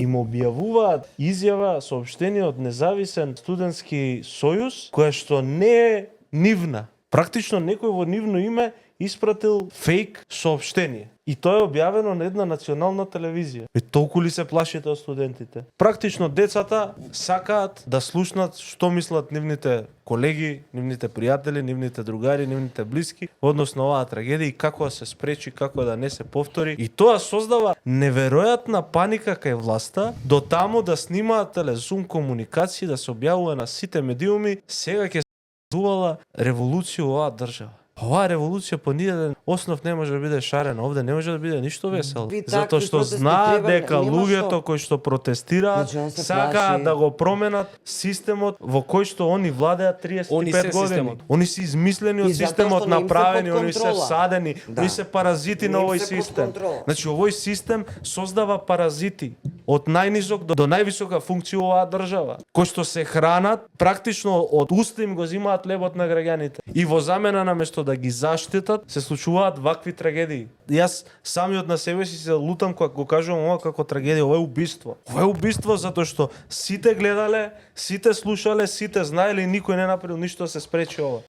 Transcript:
им објавуваат изјава, соопштение од Независен студентски сојуз, која што не е нивна. Практично некој во нивно име испратил фейк соопштение. И тоа е објавено на една национална телевизија. Толку ли се плашите од студентите? Практично децата сакаат да слушнат што мислат нивните колеги, нивните пријатели, нивните другари, нивните блиски односно оваа трагедија и како да се спречи, како да не се повтори. И тоа создава неверојатна паника кај власта, до таму да снимаат телезум комуникации, да се објавува на сите медиуми, сега ќе се зувала револуција во оваа држава. Оваа револуција по ниеден основ не може да биде шарена, овде не може да биде ништо весело. Затоа што знаат дека луѓето кои што протестираат сакаат да го променат системот во кој што они владеат 35 години. Они се измислени од системот, направени, они се всадени, они се паразити на овој систем. Значи овој систем создава паразити од најнизок до највисока функција оваа држава, кои што се хранат, практично од уста им го зимаат лебот на граѓаните. И во замена наместо да ги заштитат, се случуваат вакви трагедии. Јас самиот на себе си се лутам кога го кажувам ова како трагедија, ова е убиство. Ова е убиство затоа што сите гледале, сите слушале, сите знаеле и никој не направил ништо да се спречи ова.